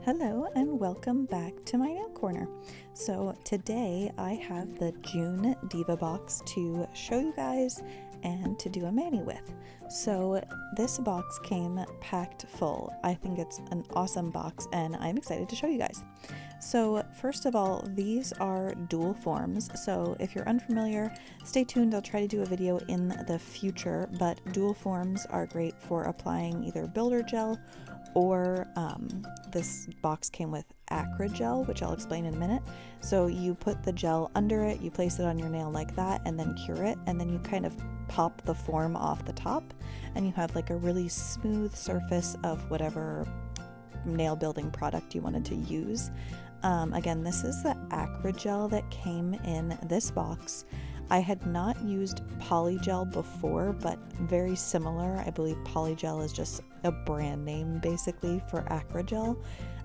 Hello and welcome back to my nail corner. So today I have the June Diva box to show you guys and to do a mani with. So this box came packed full. I think it's an awesome box and I'm excited to show you guys. So first of all, these are dual forms. So if you're unfamiliar, stay tuned. I'll try to do a video in the future, but dual forms are great for applying either builder gel or this box came with acrygel, which I'll explain in a minute. So you put the gel under it, you place it on your nail like that, and then cure it, and then you kind of pop the form off the top, and you have like a really smooth surface of whatever nail building product you wanted to use. Again, this is the acrygel that came in this box. I had not used polygel before, but very similar. I believe polygel is just a brand name basically for acrygel.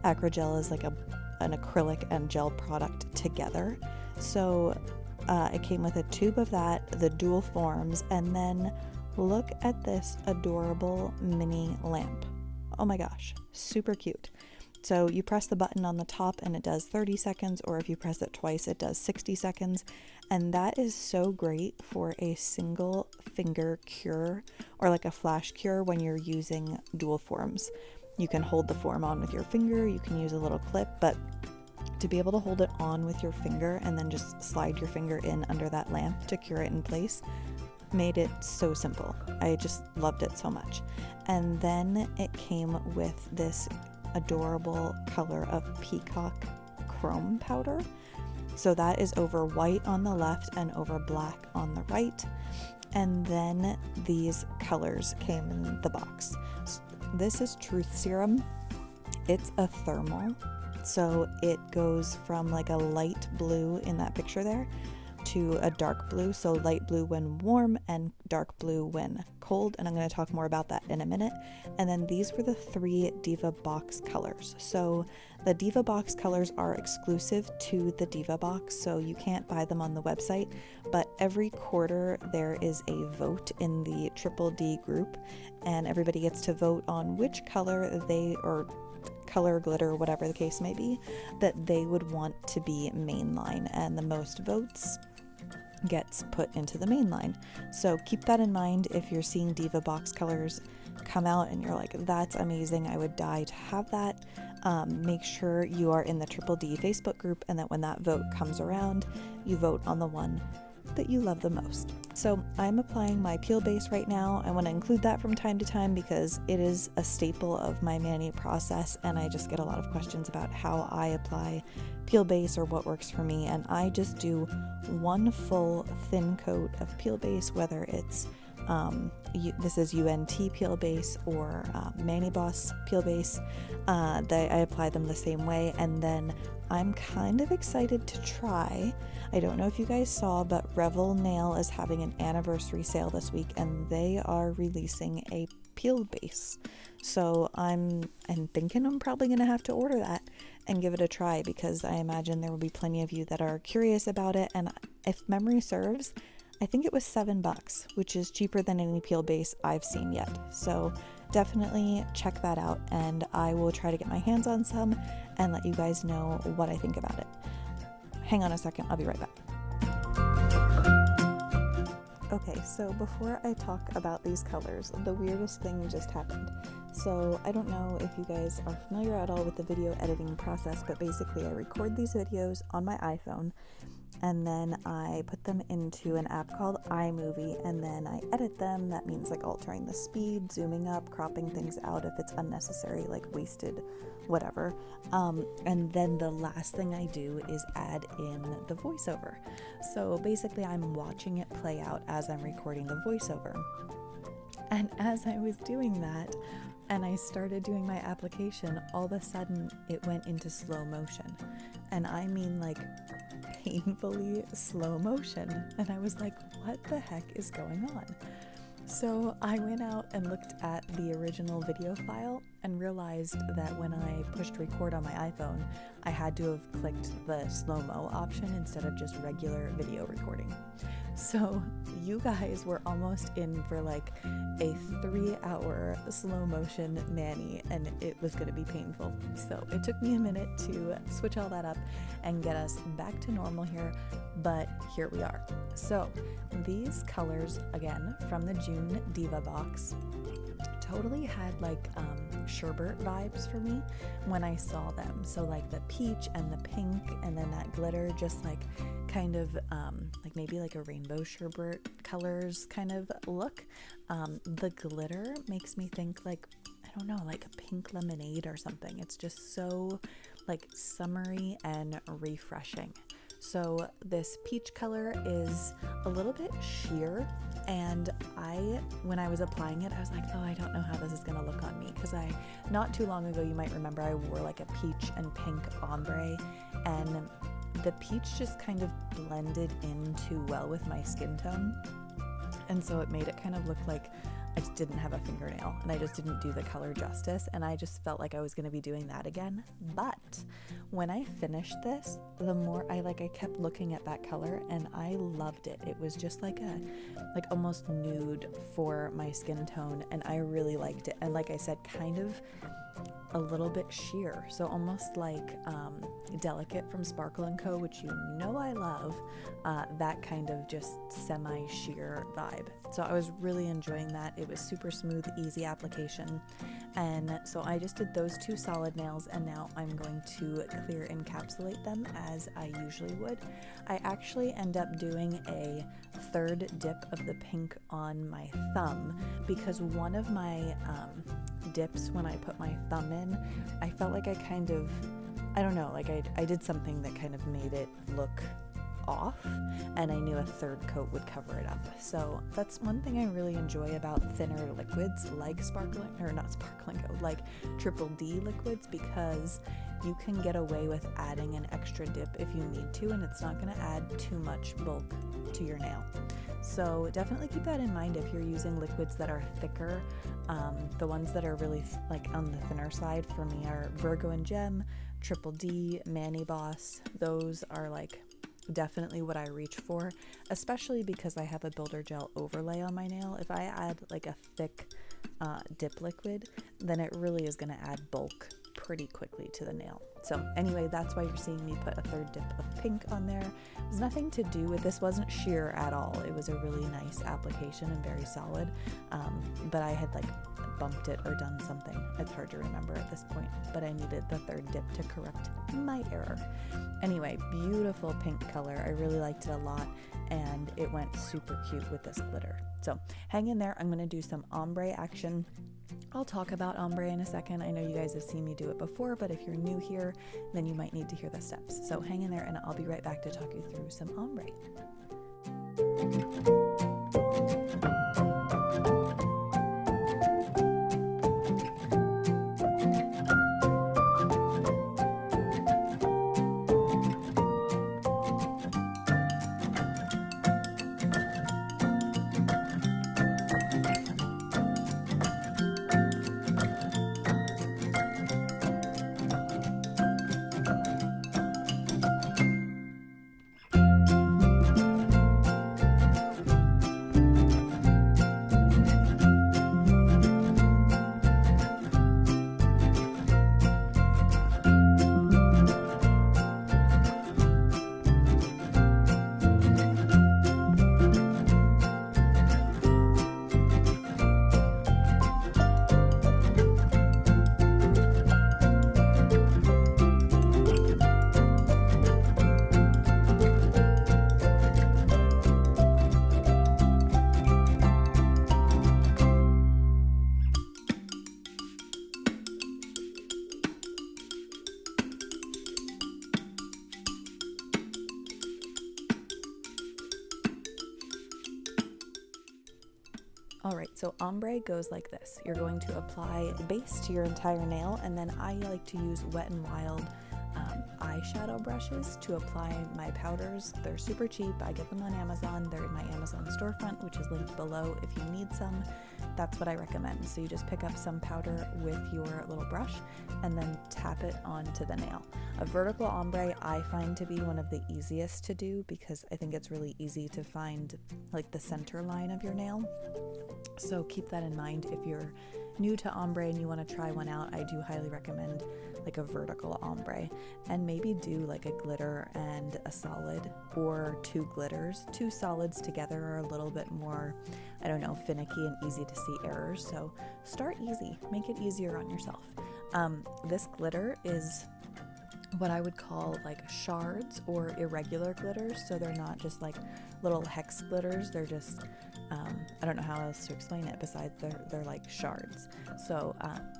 Acrygel is like an acrylic and gel product together. So it came with a tube of that, the dual forms, and then look at this adorable mini lamp. Oh my gosh, super cute. So you press the button on the top and it does 30 seconds, or if you press it twice, it does 60 seconds. And that is so great for a single finger cure or like a flash cure when you're using dual forms. You can hold the form on with your finger, you can use a little clip, but to be able to hold it on with your finger and then just slide your finger in under that lamp to cure it in place made it so simple. I just loved it so much. And then it came with this adorable color of Peacock chrome powder. So that is over white on the left and over black on the right. And then these colors came in the box. This is Truth Serum. It's a thermal. So it goes from like a light blue in that picture there to a dark blue, so light blue when warm and dark blue when cold, and I'm going to talk more about that in a minute. And then these were the 3 Diva Box Colors. So the Diva Box Colors are exclusive to the Diva Box, so you can't buy them on the website, but every quarter there is a vote in the Triple D group, and everybody gets to vote on which color they, or color, glitter, whatever the case may be, that they would want to be mainline, and the most votes gets put into the main line. So keep that in mind if you're seeing Diva Box Colors come out and you're like, that's amazing, I would die to have that. Make sure you are in the Triple D Facebook group, and that when that vote comes around, you vote on the one that you love the most. So I'm applying my peel base right now. I want to include that from time to time because it is a staple of my mani process, and I just get a lot of questions about how I apply peel base or what works for me. And I just do one full thin coat of peel base, whether it's this is UNT peel base or Mani Boss peel base. I apply them the same way, and then I'm kind of excited to try. I don't know if you guys saw, but Revel Nail is having an anniversary sale this week, and they are releasing a peel base. So I'm thinking I'm probably going to have to order that and give it a try, because I imagine there will be plenty of you that are curious about it. And if memory serves, I think it was $7, which is cheaper than any peel base I've seen yet. So definitely check that out, and I will try to get my hands on some and let you guys know what I think about it. Hang on a second, I'll be right back. Okay, so before I talk about these colors, the weirdest thing just happened. So I don't know if you guys are familiar at all with the video editing process, but basically I record these videos on my iPhone, and then I put them into an app called iMovie, and then I edit them. That means like altering the speed, zooming up, cropping things out if it's unnecessary, like wasted whatever. And then the last thing I do is add in the voiceover. So basically I'm watching it play out as I'm recording the voiceover. And as I was doing that, and I started doing my application, all of a sudden it went into slow motion. And I mean like painfully slow motion. And I was like, what the heck is going on? So I went out and looked at the original video file and realized that when I pushed record on my iPhone, I had to have clicked the slow-mo option instead of just regular video recording. So you guys were almost in for like a 3-hour slow motion mani, and it was going to be painful. So it took me a minute to switch all that up and get us back to normal here, but here we are. So these colors, again, from the June Diva box, totally had like sherbet vibes for me when I saw them. So like the peach and the pink and then that glitter, just like kind of like maybe like a rainbow sherbet colors kind of look. The glitter makes me think like, I don't know, like a pink lemonade or something. It's just so like summery and refreshing. So this peach color is a little bit sheer, and when I was applying it, I was like, oh, I don't know how this is gonna look on me, because not too long ago, you might remember, I wore like a peach and pink ombre, and the peach just kind of blended in too well with my skin tone, and so it made it kind of look like I just didn't have a fingernail, and I just didn't do the color justice, and I just felt like I was going to be doing that again. But when I finished this, the more I kept looking at that color, and I loved it. It was just like almost nude for my skin tone, and I really liked it. And like I said, kind of a little bit sheer, so almost like Delicate from Sparkle & Co., which you know I love, that kind of just semi-sheer vibe. So I was really enjoying that. It was super smooth, easy application, and so I just did those 2 solid nails, and now I'm going to clear encapsulate them as I usually would. I actually end up doing a 3rd dip of the pink on my thumb, because one of my dips, when I put my thumb in, I felt like I kind of, I don't know, like I did something that kind of made it look off, and I knew a 3rd coat would cover it up. So that's one thing I really enjoy about thinner liquids like like Triple D liquids, because you can get away with adding an extra dip if you need to, and it's not going to add too much bulk to your nail. So definitely keep that in mind if you're using liquids that are thicker. The ones that are really like on the thinner side for me are Virgo and Gem, Triple D, Mani Boss. Those are like definitely what I reach for, especially because I have a builder gel overlay on my nail. If I add like a thick dip liquid, then it really is going to add bulk pretty quickly to the nail. So anyway, that's why you're seeing me put a 3rd dip of pink on there. It was nothing to do with, this wasn't sheer at all. It was a really nice application and very solid, but I had like bumped it or done something. It's hard to remember at this point, but I needed the 3rd dip to correct my error. Anyway, beautiful pink color. I really liked it a lot, and it went super cute with this glitter. So hang in there. I'm going to do some ombre action. I'll talk about ombre in a second. I know you guys have seen me do it before, but if you're new here, then you might need to hear the steps. So hang in there, and I'll be right back to talk you through some ombre. Alright, so ombre goes like this. You're going to apply base to your entire nail, and then I like to use Wet n Wild eyeshadow brushes to apply my powders. They're super cheap. I get them on Amazon. They're in my Amazon storefront, which is linked below if you need some. That's what I recommend. So you just pick up some powder with your little brush and then tap it onto the nail. A vertical ombre I find to be one of the easiest to do because I think it's really easy to find like the center line of your nail. So keep that in mind if you're new to ombre and you want to try one out. I do highly recommend like a vertical ombre, and maybe do like a glitter and a solid, or two glitters. Two solids together are a little bit more, I don't know, finicky and easy to see errors. So start easy, make it easier on yourself. This glitter is what I would call like shards or irregular glitters. So they're not just like little hex glitters, they're just I don't know how else to explain it besides they're like shards. So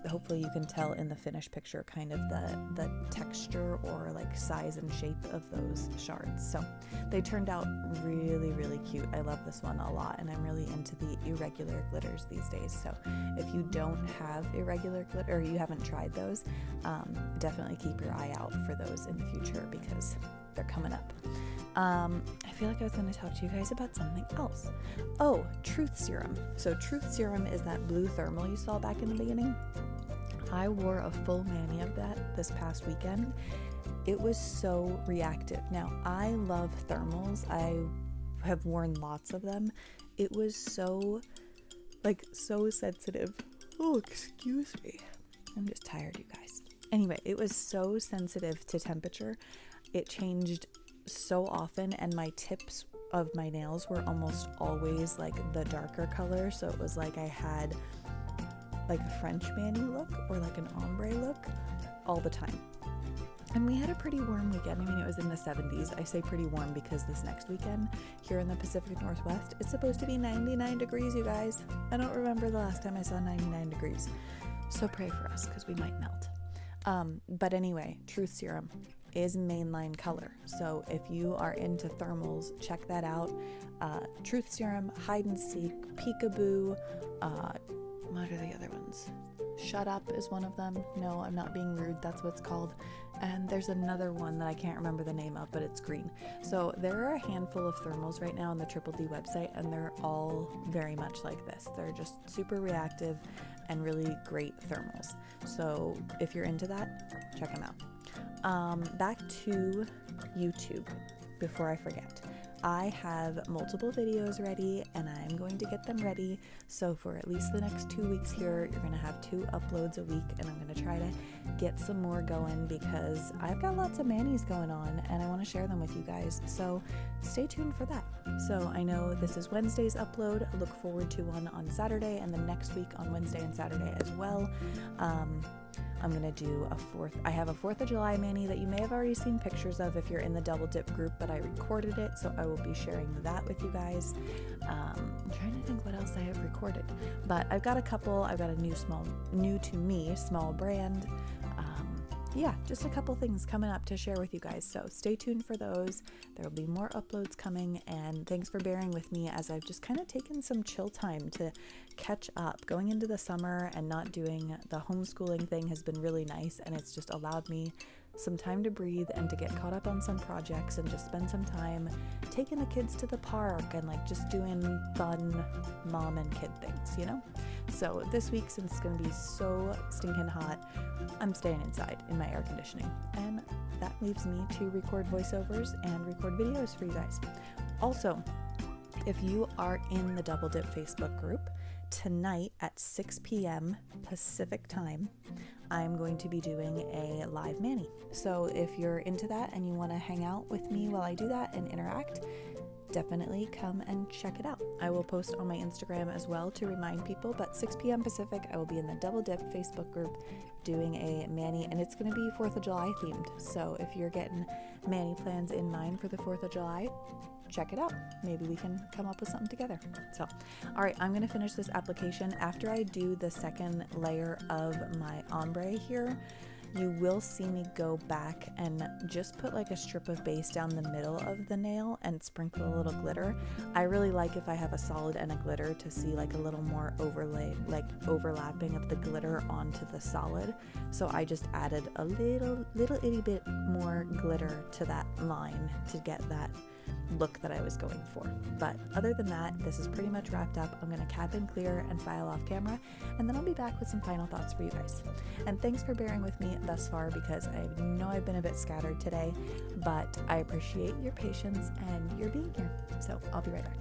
hopefully you can tell in the finished picture kind of the texture or like size and shape of those shards. So they turned out really, really cute. I love this one a lot, and I'm really into the irregular glitters these days. So if you don't have irregular glitter, or you haven't tried those, definitely keep your eye out for those in the future because they're coming up. I feel like I was going to talk to you guys about something else. Oh, Truth Serum. So Truth Serum is that blue thermal you saw back in the beginning. I wore a full mani of that this past weekend. It was so reactive. Now, I love thermals. I have worn lots of them. It was so sensitive. Oh, excuse me. I'm just tired, you guys. Anyway, it was so sensitive to temperature. It changed so often, and my tips of my nails were almost always like the darker color. So it was like I had like a French mani look or like an ombre look all the time. And we had a pretty warm weekend. I mean, it was in the 70s. I say pretty warm because this next weekend here in the Pacific Northwest, it's supposed to be 99 degrees, you guys. I don't remember the last time I saw 99 degrees. So pray for us because we might melt. But anyway, Truth Serum is mainline color. So if you are into thermals, check that out. Truth Serum, Hide and Seek, Peekaboo, what are the other ones? Shut Up is one of them. No, I'm not being rude. That's what it's called. And there's another one that I can't remember the name of, but it's green. So there are a handful of thermals right now on the Triple D website, and they're all very much like this. They're just super reactive and really great thermals. So if you're into that, check them out. Back to YouTube before I forget. I have multiple videos ready, and I'm going to get them ready. So for at least the next 2 weeks here, you're going to have 2 uploads a week, and I'm going to try to get some more going because I've got lots of manis going on and I want to share them with you guys. So stay tuned for that. So I know this is Wednesday's upload. I look forward to one on Saturday, and the next week on Wednesday and Saturday as well. I'm going to do I have a 4th of July mani that you may have already seen pictures of if you're in the Double Dip group, but I recorded it, so I will be sharing that with you guys. I'm trying to think what else I have recorded, but I've got a couple. I've got a new to me, small brand. Yeah, just a couple things coming up to share with you guys. So stay tuned for those. There will be more uploads coming, and thanks for bearing with me as I've just kind of taken some chill time to catch up. Going into the summer and not doing the homeschooling thing has been really nice, and it's just allowed me some time to breathe and to get caught up on some projects and just spend some time taking the kids to the park and like just doing fun mom and kid things, you know? So this week, since it's going to be so stinking hot, I'm staying inside in my air conditioning, and that leaves me to record voiceovers and record videos for you guys. Also, if you are in the Double Dip Facebook group, tonight at 6 p.m. Pacific time, I'm going to be doing a live mani. So if you're into that and you want to hang out with me while I do that and interact, definitely come and check it out. I will post on my Instagram as well to remind people, but 6 p.m. Pacific, I will be in the Double Dip Facebook group doing a mani, and it's going to be 4th of July themed. So if you're getting mani plans in mind for the 4th of July, check it out. Maybe we can come up with something together. So, all right, I'm going to finish this application. After I do the second layer of my ombre here, you will see me go back and just put like a strip of base down the middle of the nail and sprinkle a little glitter. I really like if I have a solid and a glitter to see like a little more overlay, like overlapping of the glitter onto the solid. So I just added a little itty bit more glitter to that line to get that look that I was going for. But other than that, this is pretty much wrapped up. I'm going to cap and clear and file off camera, and then I'll be back with some final thoughts for you guys. And thanks for bearing with me thus far, because I know I've been a bit scattered today, but I appreciate your patience and your being here. So I'll be right back.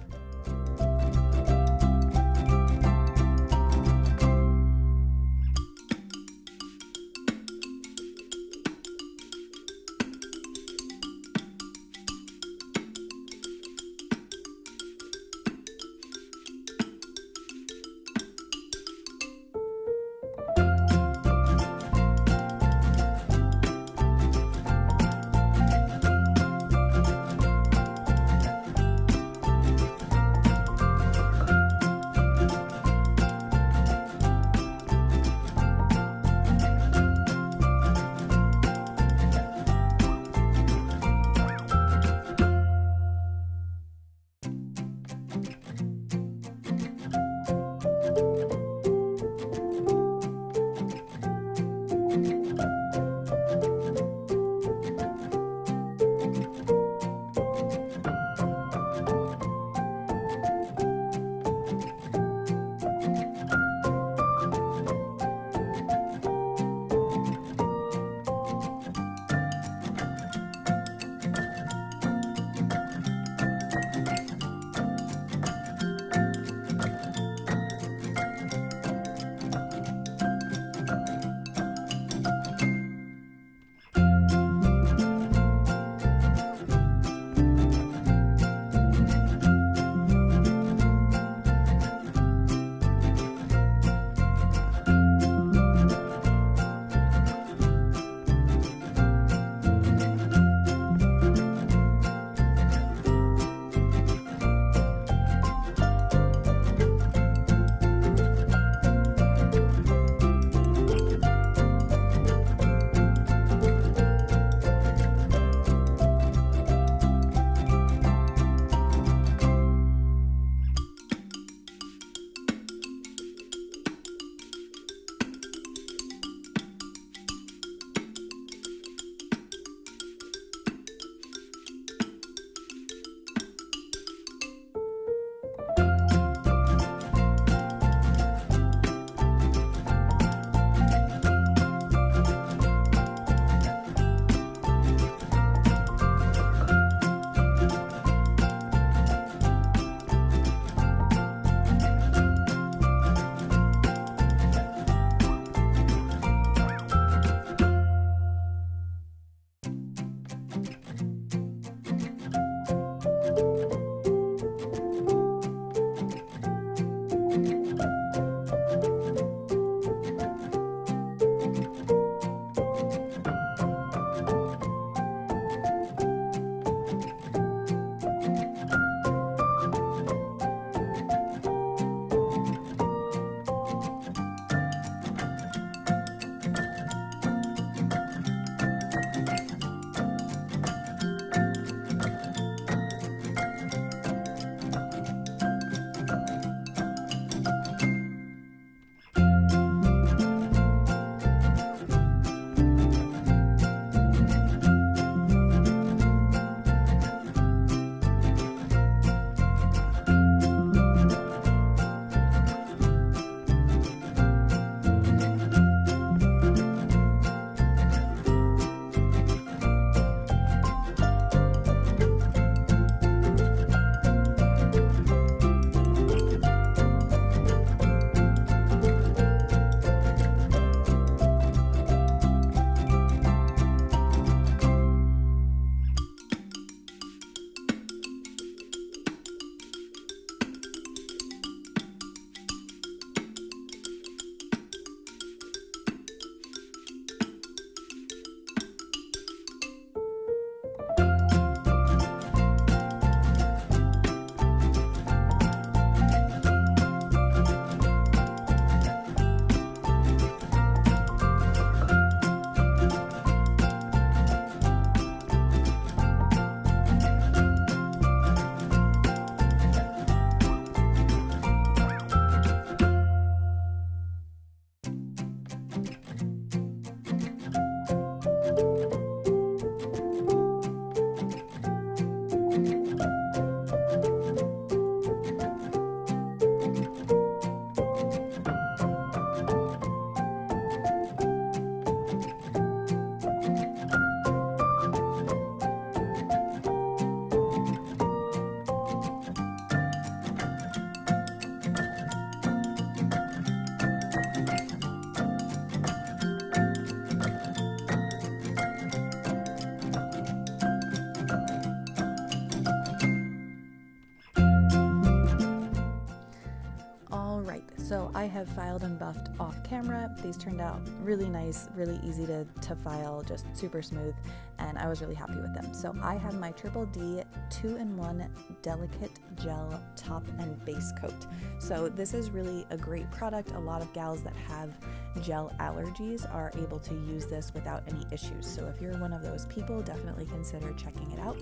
Alright, so I have filed and buffed off camera. These turned out really nice, really easy to file, just super smooth, and I was really happy with them. So I have my Triple D 2-in-1 Delicate Gel Top and Base Coat. So this is really a great product. A lot of gals that have gel allergies are able to use this without any issues. So if you're one of those people, definitely consider checking it out.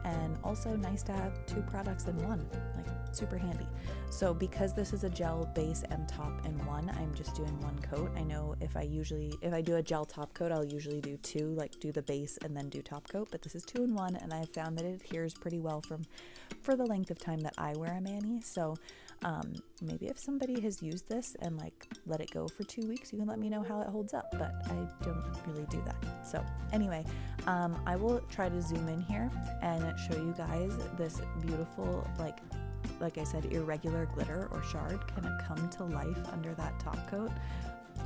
And also nice to have 2 products in one, like super handy. So because this is a gel base and top in one, I'm just doing 1 coat. I know if I do a gel top coat, I'll usually do 2, like do the base and then do top coat, but this is 2 in 1, and I've found that it adheres pretty well for the length of time that I wear a mani. So maybe if somebody has used this and like let it go for 2 weeks, you can let me know how it holds up, but I don't really do that. So anyway, I will try to zoom in here and show you guys this beautiful, like I said, irregular glitter or shard kind of come to life under that top coat.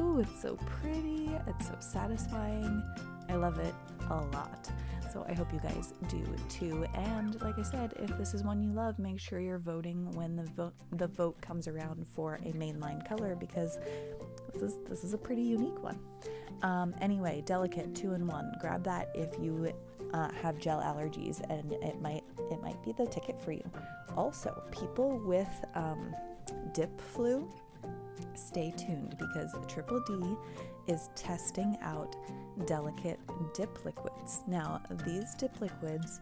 Ooh, it's so pretty. It's so satisfying. I love it a lot. So I hope you guys do too. And like I said, if this is one you love, make sure you're voting when the vote comes around for a mainline color, because this is a pretty unique one. Anyway, Delicate 2-in-1. Grab that if you have gel allergies, and it might be the ticket for you. Also, people with dip flu, stay tuned, because Triple D is testing out Delicate dip liquids. Now, these dip liquids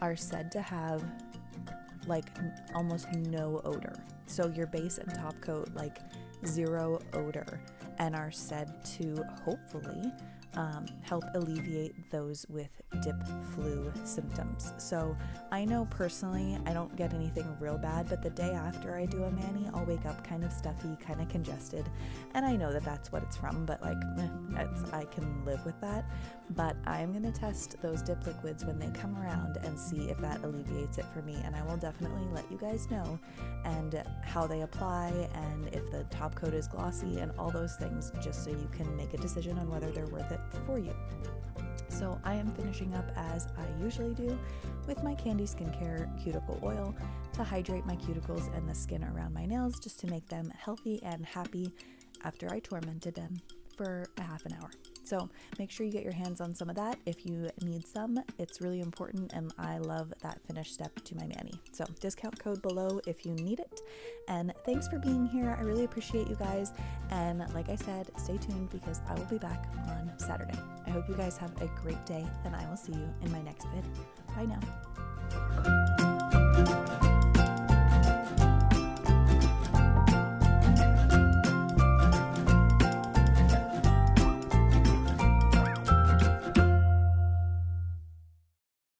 are said to have like almost no odor. So your base and top coat, like 0 odor, and are said to hopefully help alleviate those with dip flu symptoms. So I know personally I don't get anything real bad, but the day after I do a mani, I'll wake up kind of stuffy, kind of congested, and I know that that's what it's from, but like I can live with that. But I'm gonna test those dip liquids when they come around and see if that alleviates it for me, and I will definitely let you guys know, and how they apply, and if the top coat is glossy, and all those things, just so you can make a decision on whether they're worth it for you. So I am finishing up, as I usually do, with my Candi Skincare Cuticle Oil to hydrate my cuticles and the skin around my nails, just to make them healthy and happy after I tormented them for a half an hour. So make sure you get your hands on some of that if you need some. It's really important, and I love that finish step to my mani. So discount code below if you need it. And thanks for being here. I really appreciate you guys. And like I said, stay tuned, because I will be back on Saturday. I hope you guys have a great day, and I will see you in my next vid. Bye now.